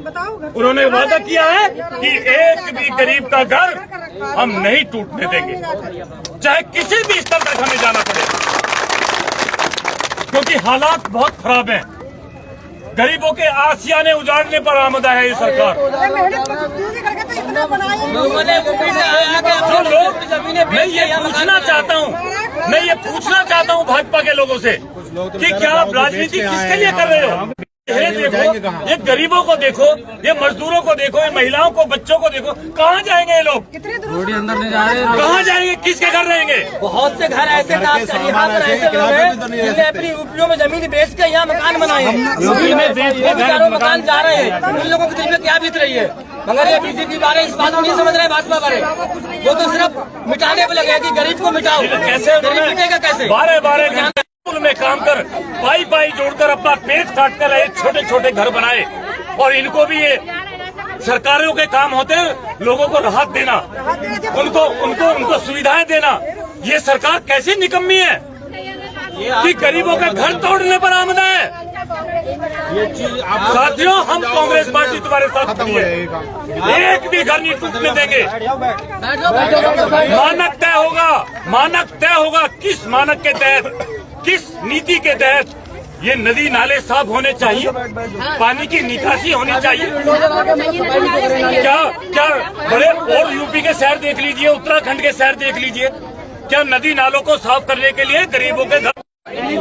उन्होंने वादा किया है कि एक भी गरीब का घर हम नहीं टूटने देंगे, चाहे किसी भी स्तर तक हमें जाना पड़े, क्योंकि हालात बहुत खराब हैं। गरीबों के आसियाने उजाड़ने पर आमदा है ये सरकार। मैं ये पूछना चाहता हूँ भाजपा के लोगों से कि क्या आप राजनीति किसके लिए कर रहे हो? ये देखो, ये गरीबों को देखो, ये मजदूरों को देखो, ये महिलाओं को, बच्चों को देखो, कहाँ जाएंगे ये लोग? रोटी अंदर नहीं जा रहे, कहाँ जाएंगे? किसके घर रहेंगे? बहुत से घर ऐसे यहाँ पर ऐसे लोग हैं जिन्होंने अपनी यूपीओ में जमीन बेच के यहाँ मकान बनाए हैं। यूपी में मकान जा रहे हैं, उन लोगों के दिल में क्या बीत रही है? मगर ये बीजेपी बारे इस बात को नहीं समझ रहे, भाजपा बारे वो तो सिर्फ मिटाने पे लगे कि गरीब को मिटाओ। कैसे गरीब मिटेगा कैसे? 12 में काम कर पाई जोड़कर अपना पेट काट कर छोटे छोटे घर बनाए, और इनको भी ये सरकारों के काम होते हैं लोगों को राहत देना, उनको सुविधाएं देना। ये सरकार कैसी निकम्मी है कि गरीबों का घर तोड़ने पर आमदा है। साथियों, हम कांग्रेस पार्टी तुम्हारे साथ खड़ी है, एक भी घर नहीं टूटने देंगे। मानक तय होगा किस मानक के तहत, किस नीति के तहत ये नदी नाले साफ होने चाहिए, पानी की निकासी होनी चाहिए। क्या बड़े और यूपी के शहर देख लीजिए, उत्तराखंड के शहर देख लीजिए, क्या नदी नालों को साफ करने के लिए गरीबों के घर नदी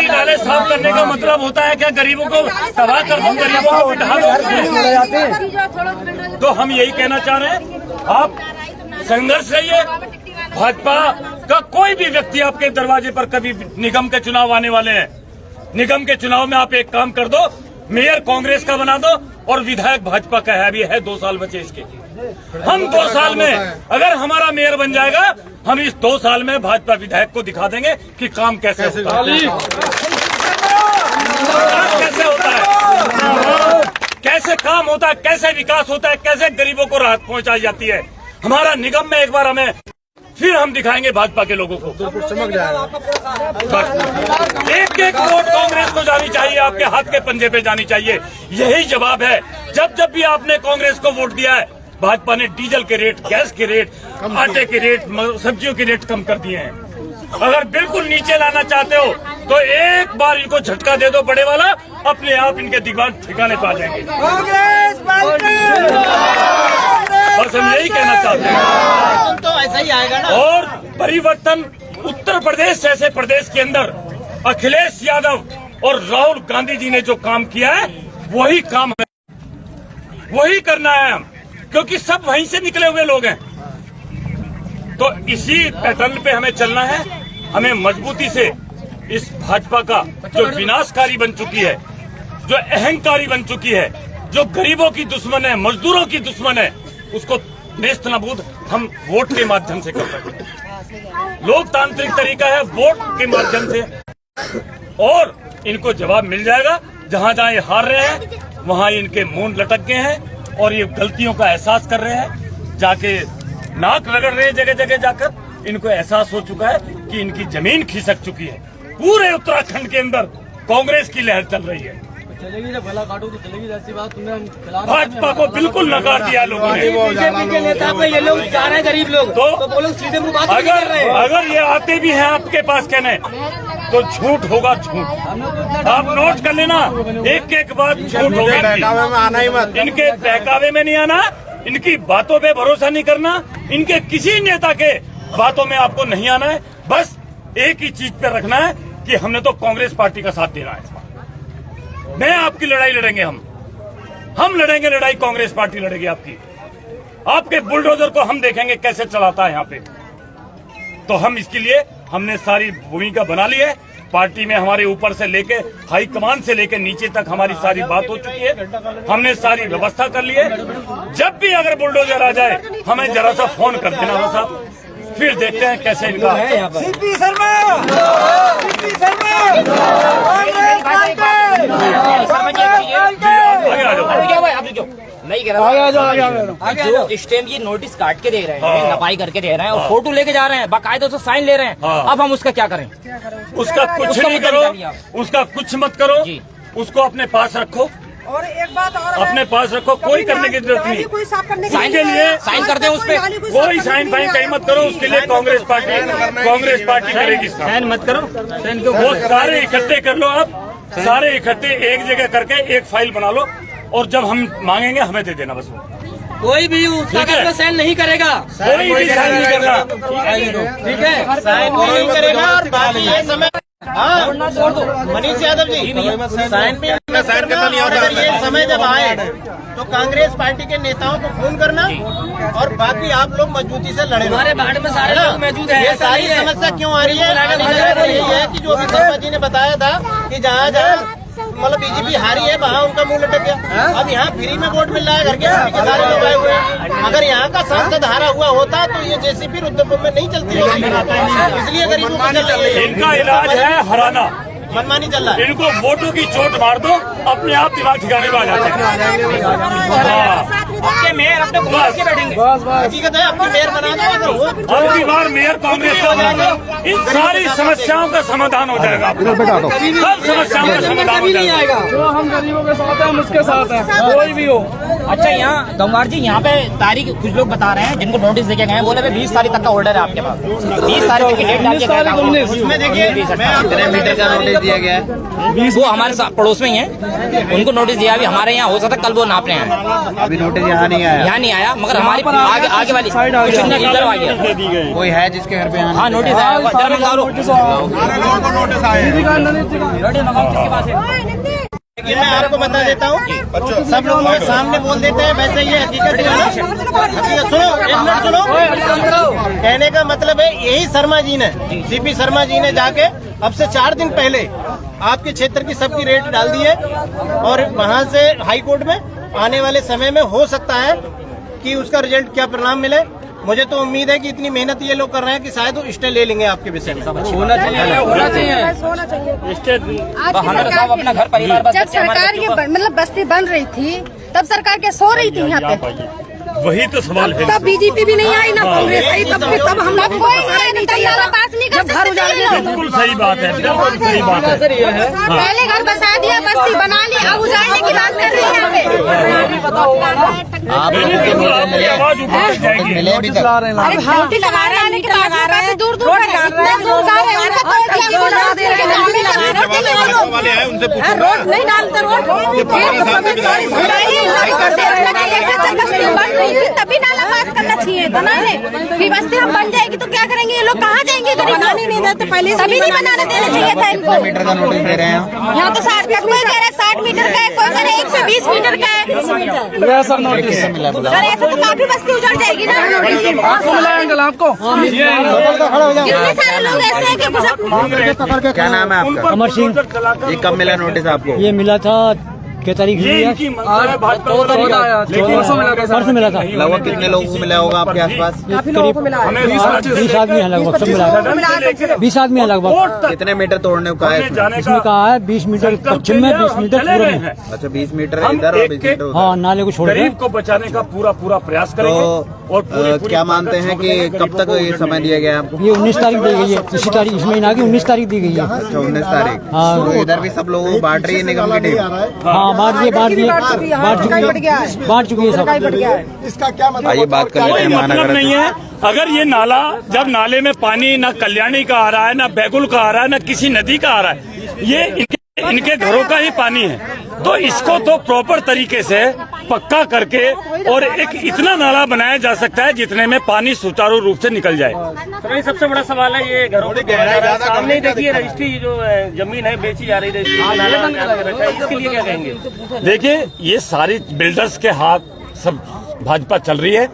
नाले साफ करने का मतलब होता है क्या गरीबों को तबाह कर दूं, गरीबों को उठा दो? तो हम यही कहना चाह रहे हैं, आप संघर्ष रहिए। भाजपा का कोई भी व्यक्ति आपके दरवाजे पर कभी निगम के चुनाव आने वाले हैं, निगम के चुनाव में आप एक काम कर दो, मेयर कांग्रेस का बना दो और विधायक भाजपा का है। अभी है 2 साल बचे इसके। हम 2 साल में अगर हमारा मेयर बन जाएगा, हम इस 2 साल में भाजपा विधायक को दिखा देंगे कि काम कैसे होता है, कैसे काम होता है, कैसे विकास होता है, कैसे गरीबों को राहत पहुंचाई जाती है। हमारा निगम में एक बार हमें फिर हम दिखाएंगे भाजपा के लोगों को। चमक जाएगा। एक वोट कांग्रेस को जानी चाहिए, आपके हाथ के पंजे पे जानी चाहिए। यही जवाब है। जब भी आपने कांग्रेस को वोट दिया है, भाजपा ने डीजल के रेट, गैस के रेट, आटे के रेट, सब्जियों के रेट कम कर दिए हैं। अगर बिल्कुल नीचे लाना चाहते हो तो एक बार इनको झटका दे दो बड़े वाला, अपने आप इनके दिमाग ठिकाने पा जाएंगे। बस हम यही कहना चाहते हैं। तो ऐसा ही आएगा ना। और परिवर्तन उत्तर प्रदेश जैसे प्रदेश के अंदर अखिलेश यादव और राहुल गांधी जी ने जो काम किया है, वही काम है, वही करना है हम, क्योंकि सब वहीं से निकले हुए लोग हैं। तो इसी पैटर्न पे हमें चलना है। हमें मजबूती से इस भाजपा का जो विनाशकारी बन चुकी है, जो अहंकारी बन चुकी है, जो गरीबों की दुश्मन है, मजदूरों की दुश्मन है, उसको नेस्त नाबूद हम वोट के माध्यम से कर सकते हैं। लोकतांत्रिक तरीका है, वोट के माध्यम से, और इनको जवाब मिल जाएगा। जहां जहां ये हार रहे हैं वहां इनके मुंह लटक गए हैं और ये गलतियों का एहसास कर रहे हैं। जाके नाक रगड़ रहे हैं जगह जगह जाकर। इनको एहसास हो चुका है कि इनकी जमीन खिसक चुकी है। पूरे उत्तराखंड के अंदर कांग्रेस की लहर चल रही है। चलेगी जब भला काटो तो चलेगी, जैसी बात तुमने भाजपा को बिल्कुल नकार दिया लोगों ने। बीजेपी के नेता पे ये लोग जा रहे हैं, गरीब लोग तो वो लोग सीधे मुंह बात नहीं कर रहे हैं। अगर ये आते भी हैं आपके पास कहने, तो झूठ होगा, झूठ। आप नोट कर लेना, एक बात झूठ होगा। इनके बहकावे में नहीं आना, इनकी बातों पे भरोसा नहीं करना, इनके किसी नेता के बातों में आपको नहीं आना है। बस एक ही चीज पे रखना है कि हमने तो कांग्रेस पार्टी का साथ देना है। मैं आपकी लड़ाई लड़ेंगे, हम लड़ेंगे लड़ाई, कांग्रेस पार्टी लड़ेगी आपकी। आपके बुलडोजर को हम देखेंगे कैसे चलाता है यहाँ पे। तो हम इसके लिए हमने सारी भूमिका बना ली है। पार्टी में हमारे ऊपर से लेके हाई कमान से लेके नीचे तक हमारी सारी बात हो चुकी है। हमने सारी व्यवस्था कर ली है। जब भी अगर बुलडोजर आ जाए हमें जरा सा फोन कर देना बस आप, फिर देखते हैं कैसे इनका है। सीपी शर्मा नहीं कह रहा, जो इस टाइम ये नोटिस काट के दे रहे हैं, नपाई करके दे रहे हैं और फोटो लेके जा रहे हैं, बाकायदा से साइन ले रहे हैं। अब हम उसका क्या करें? उसका कुछ नहीं करो, उसका कुछ मत करो, उसको अपने पास रखो। और एक बात और अपने पास रखो, कोई करने की जरूरत नहीं। कोई साफ करने की साइन के लिए साइन करते हैं उस पे, कोई साइन फाइन कहीं मत करो, उसके लिए कांग्रेस पार्टी करेगी। साइन मत करो, साइन क्यों? वो सारे इकट्ठे कर लो, आप सारे इकट्ठे एक जगह करके एक फाइल बना लो, और जब हम मांगेंगे हमें दे देना बस। कोई भी उस कागज में साइन नहीं करेगा, कोई भी साइन नहीं करना, ठीक है? साइन नहीं करेगा। और बाकी ये समय मनीष यादव जी साइन पे साइन करना नहीं होता। ये समय जब आए तो कांग्रेस पार्टी के नेताओं को फोन करना और बाकी आप लोग मजबूती से लड़े। हमारे बाढ़ में सारे लोग मौजूद हैं। ये सारी समस्या क्यों आ रही है? यही है कि जो अभी शर्मा जी ने बताया था कि जहाँ जहाँ मतलब बीजेपी हारी है वहाँ उनका मुंह लटक गया। अब यहाँ फ्री में वोट मिल रहा है घर के आदमी के सारे लोग आए हुए हैं। अगर यहाँ का सांसद हारा हुआ होता तो ये जेसीबी रुद्रपुर में नहीं चलती होगी, इसलिए गरीबों को चल रही है। इनका इलाज है हराना, मनमानी चल रहा है। इनको वोटों की चोट मार दो, अपने आप दिमाग ठिकाने में आ जाते हैं। अपने मेयर अपने कांग्रेस के बैठेंगे। हकीकत है, अपनी मेयर बना दो। अब की बार मेयर कांग्रेस का बनेगा, इन सारी समस्याओं का समाधान हो जाएगा। सब समस्याओं का समाधान हो जाएगा। जो हम गरीबों के साथ हैं हम उसके साथ हैं, कोई भी हो। अच्छा, यहाँ गंवार जी यहाँ पे तारीख कुछ लोग बता रहे हैं जिनको नोटिस देके गए हैं, बोले 20 तारीख तक का ऑर्डर है आपके पास, 20 तारीख की डेट डाल के गए हैं। उसमें देखिए कितने मीटर का नोटिस दिया गया है। वो हमारे पड़ोस में ही है, उनको नोटिस दिया। अभी हमारे यहाँ हो सकता है कल वो नाप रहे हैं। अभी नोटिस यहाँ नहीं आया, यहाँ नहीं आया, मगर हमारी आगे वाली इधर आ गया। कोई है जिसके घर पे हाँ नोटिस आया, जरा मंगा लो। नोटिस आया। लेकिन मैं आपको बता देता हूँ, सब लोग मेरे सामने बोल देते हैं, वैसे ये हकीकत है ना। हकीकत सुनो, एक मिनट सुनो। कहने का मतलब है यही शर्मा जी ने, सीपी शर्मा जी ने जाके अब से 4 दिन पहले आपके क्षेत्र की सबकी रेट डाल दी है, और वहाँ से हाई कोर्ट में आने वाले समय में हो सकता है कि उसका रिजल्ट क्या परिणाम मिले। मुझे तो उम्मीद है कि इतनी मेहनत ये लोग कर रहे हैं कि शायद वो स्टे ले लेंगे आपके विषय में। होना चाहिए, होना चाहिए। अपना घर परिवार जब सरकार ये मतलब बस्ती बन रही थी तब सरकार क्या सो रही थी यहाँ पे? वही तो सवाल है। तब बीजेपी भी नहीं आई ना कांग्रेस आई, तब हम लोग नहीं चाहिए जब घर उजाड़ गया। बिल्कुल सही बात है, बिल्कुल सही बात है। पहले घर बसा दिया, बस्ती बना ली, अब उजाड़ने की बात कर रही है। आवाज ऊपर जाएगी। अरे रोटी लगा रहे हैं, दूर दूर रोड नहीं डालते, तभी नाला पास करना चाहिए था ना। फिर बस्ती हम बन जाएगी तो क्या करेंगे ये लोग? कहाँ जाएंगे? बनाने नहीं देते पहले, तभी नहीं बनाने देना चाहिए था इनको। मीटर का नोटिस दे रहे हैं यहाँ तो 60 कोई कह रहा है 60 मीटर का है, कोई कह रहा है 120 मीटर का है। सर नोटिस सर ऐसे तो काफी बस्ती उजड़ जाएगी ना। आपको मिला अंकल, आपको कितने सारे लोग ऐसे हैं कि क्या नाम है आपका? अमर सिंह। ये कब मिला नोटिस आपको? ये मिला था क्या तारीख ये हुई है? इनकी मंशा है, भाजपा को परसों मिला था। लगभग कितने लोगों को मिला होगा आपके आसपास? हमें 20 आदमी है लगभग, सब मिला 20 आदमी है लगभग। कितने मीटर तोड़ने को कहा है इसमें? जाने इसमें का कहा है 20 मीटर पश्चिम में, 20 मीटर चले पूर्व गए में। हैं। अच्छा 20 मीटर है इधर और 20 मीटर उधर। हाँ, नाले को छोड़ के। गरीब को बचाने का पूरा प्रयास करेंगे। तो और पूरी क्या मानते हैं कि कब तक ये समय दिया गया है आपको? ये 19 तारीख दी गई है, इसी तारीख, इस महीना की 19 तारीख दी गई है। अच्छा 19 तारीख। हाँ। तो इधर भी सब लोगों को बांट रही है निगम की टीम? हाँ, बांट चुकी है सब। आइए बात कर लेते कोई हैं मतलब महानगर। नहीं है। अगर ये नाला, जब नाले में पानी ना कल्याणी का आ रहा है, ना बैगुल का आ रहा है, ना किसी नदी का आ रहा है, ये इनके घरों का ही पानी है, तो इसको तो प्रॉपर तरीके से पक्का करके और एक इतना नाला बनाया जा सकता है जितने में पानी सुचारू रूप से निकल जाए। तो ये सबसे बड़ा सवाल है, ये घरों के सामने देखिए रजिस्ट्री जो जमीन है बेची जा रही है, इसके लिए क्या कहेंगे? देखिए, ये सारी बिल्डर्स के हाथ सब भाजपा चल रही है।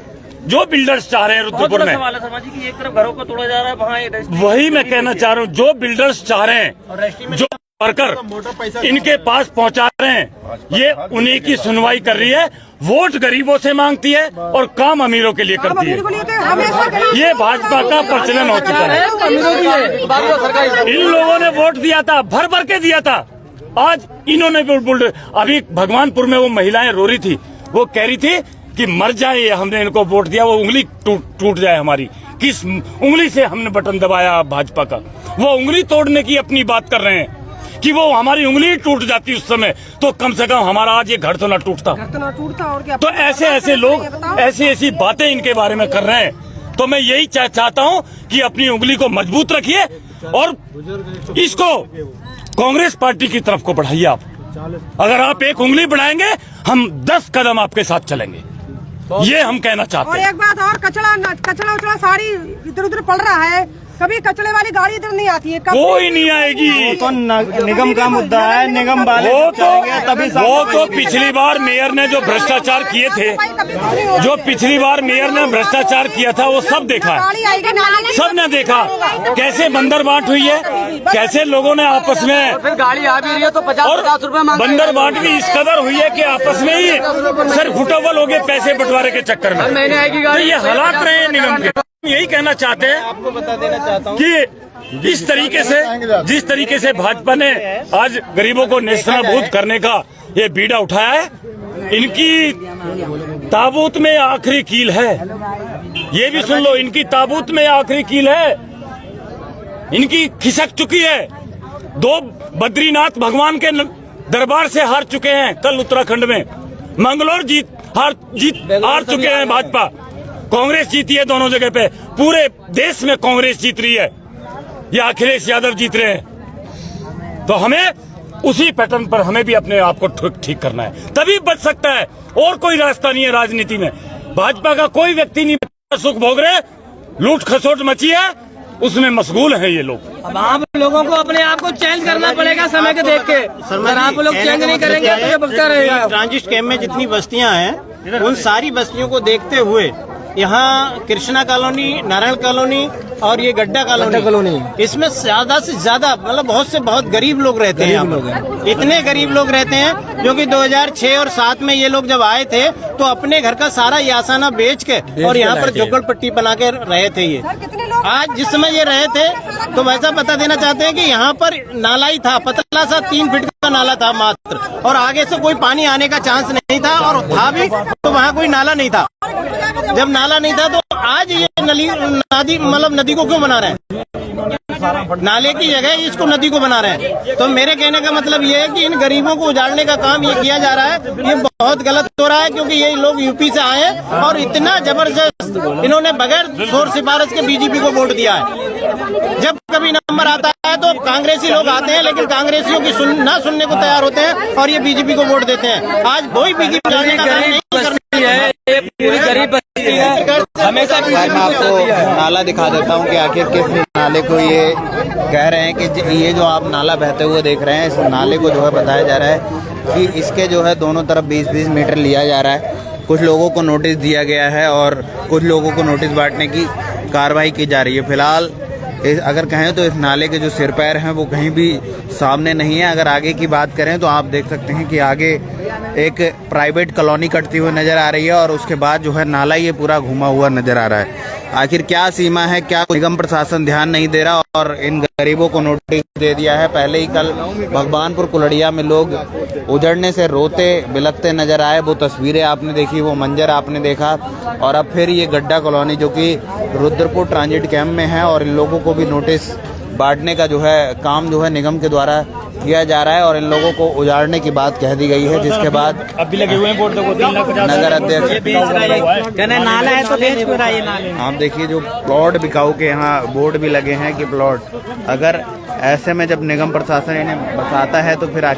जो बिल्डर्स चाह रहे हैं रुद्रपुर में, सवाल है शर्मा जी की एक तरफ घरों को तोड़ा जा रहा है, वहाँ वही मैं कहना चाह रहा हूँ। जो बिल्डर्स चाह रहे हैं, जो वर्कर इनके पास पहुंचा रहे हैं, ये उन्हीं की सुनवाई कर रही है। वोट गरीबों से मांगती है और काम अमीरों के लिए करती है। ये भाजपा का प्रचलन हो चुका है। इन लोगों ने वोट दिया था, भर भर के दिया था। आज इन्होंने अभी भगवानपुर में वो महिलाएं रो रही थी, वो कह रही थी कि मर जाए, हमने इनको वोट दिया, वो उंगली टूट जाए हमारी। किस उंगली से हमने बटन दबाया भाजपा का? वो उंगली तोड़ने की अपनी बात कर रहे हैं। कि वो हमारी उंगली टूट जाती उस समय, तो कम से कम हमारा आज ये घर तो ना टूटता। और क्या तो ऐसे लोग ऐसी बातें इनके बारे में कर रहे हैं। तो मैं यही चाहता हूं कि अपनी उंगली को मजबूत रखिए और इसको कांग्रेस पार्टी की तरफ को बढ़ाइए। आप अगर आप एक उंगली बढ़ाएंगे, हम 10 कदम आपके साथ चलेंगे, ये हम कहना चाहते हैं। और एक बात और, कचरा साड़ी इधर उधर पड़ रहा है, कभी कचरे वाली गाड़ी इधर नहीं आती है, कोई नहीं आएगी। तो निगम का मुद्दा है, निगम वाले वो तो पिछली बार मेयर ने जो भ्रष्टाचार किए थे, जो पिछली बार मेयर ने भ्रष्टाचार किया था, वो सब देखा है, सब ने देखा कैसे बंदर बांट हुई है, कैसे लोगों ने आपस में फिर गाड़ी आ भी रही है तो 50-50 रुपए मांग रहे हैं। बंदर बांट भी इस कदर हुई है कि आपस में ही सर घुटवल हो गए पैसे बंटवारे के चक्कर में। महीने आएगी गाड़ी। तो ये हालात रहे हैं निगम के। यही कहना चाहते हैं, आपको बता देना चाहता हूँ कि इस तरीके से जिस तरीके से भाजपा ने आज गरीबों को नेस्तनाबूद करने का ये बीड़ा उठाया है, इनकी ताबूत में आखिरी कील है। ये भी सुन लो, इनकी ताबूत में आखिरी कील है, इनकी खिसक चुकी है। 2 बद्रीनाथ भगवान के दरबार से हार चुके हैं। कल उत्तराखंड में मंगलौर हार चुके हैं भाजपा। कांग्रेस जीती है दोनों जगह पे, पूरे देश में कांग्रेस जीत रही है, या अखिलेश यादव जीत रहे हैं। तो हमें उसी पैटर्न पर हमें भी अपने आप को ठीक करना है, तभी बच सकता है। और कोई रास्ता नहीं है राजनीति में। भाजपा का कोई व्यक्ति नहीं सुख भोग रहे, लूट खसोट मची है, उसमें मशगूल है ये लोग। अब आप लोगों को अपने आप को चेंज करना पड़ेगा समय के देख के। अगर आप लोग चेंज नहीं करेंगे तो ये बचता रहेगा। ट्रांजिट कैंप में जितनी बस्तियां हैं, उन सारी बस्तियों को देखते हुए यहाँ कृष्णा कॉलोनी, नारायण कॉलोनी और ये गड्ढा कॉलोनी, इसमें ज्यादा से ज्यादा मतलब बहुत से बहुत गरीब लोग रहते हैं। इतने गरीब लोग रहते हैं जो कि 2006 और 7 में ये लोग जब आए थे तो अपने घर का सारा यासाना बेच के और यहाँ पर झोपड़पट्टी बना के रहे थे। ये आज जिस समय ये रहे थे तो वैसा बता देना चाहते हैं कि यहाँ पर नाला ही था, पतला सा 3 फीट का नाला था मात्र, और आगे से कोई पानी आने का चांस नहीं था, और था भी तो वहाँ कोई नाला नहीं था। जब नाला नहीं था तो आज ये नदी मतलब नदी को क्यों बना रहे हैं? नाले की जगह इसको नदी को बना रहे हैं। तो मेरे कहने का मतलब ये है कि इन गरीबों को उजाड़ने का काम ये किया जा रहा है, ये बहुत गलत हो रहा है, क्योंकि ये लोग यूपी से आए हैं और इतना जबरदस्त इन्होंने बगैर शोर सिफारिश के बीजेपी को वोट दिया है। जब कभी नंबर आता है तो कांग्रेसी लोग आते हैं, लेकिन कांग्रेसियों की ना सुनने को तैयार होते हैं और ये बीजेपी को वोट देते हैं। आज कोई बीजेपी पूरी गरीब बस्ती है, हमेशा मैं आपको नाला दिखा देता हूँ कि आखिर किस नाले को ये कह रहे हैं कि ये जो आप नाला बहते हुए देख रहे हैं, इस नाले को जो है बताया जा रहा है कि इसके जो है दोनों तरफ 20-20 मीटर लिया जा रहा है। कुछ लोगों को नोटिस दिया गया है और कुछ लोगों को नोटिस बांटने की कार्रवाई की जा रही है। फिलहाल अगर कहें तो इस नाले के जो सिर पैर हैं वो कहीं भी सामने नहीं है। अगर आगे की बात करें तो आप देख सकते हैं कि आगे एक प्राइवेट कॉलोनी कटती हुई नज़र आ रही है और उसके बाद जो है नाला ये पूरा घुमा हुआ नज़र आ रहा है। आखिर क्या सीमा है, क्या निगम प्रशासन ध्यान नहीं दे रहा और इन गरीबों को नोटिस दे दिया है। पहले ही कल भगवानपुर कुलड़िया में लोग उजड़ने से रोते बिलखते नजर आए, वो तस्वीरें आपने देखी, वो मंजर आपने देखा। और अब फिर ये गड्ढा कॉलोनी जो कि रुद्रपुर ट्रांजिट कैंप में है और इन लोगों को भी नोटिस बांटने का जो है काम जो है निगम के द्वारा किया जा रहा है और इन लोगों को उजाड़ने की बात कह दी गई है। जिसके बाद अभी लगे हुए हैं बोर्ड को नगर अध्यक्ष नाला है तो बेच क्यों रहा है ये नाले? आप देखिए जो प्लॉट बिकाऊ के यहाँ बोर्ड भी लगे हैं कि प्लॉट, अगर ऐसे में जब निगम प्रशासन इन्हें बताता है तो फिर आखिर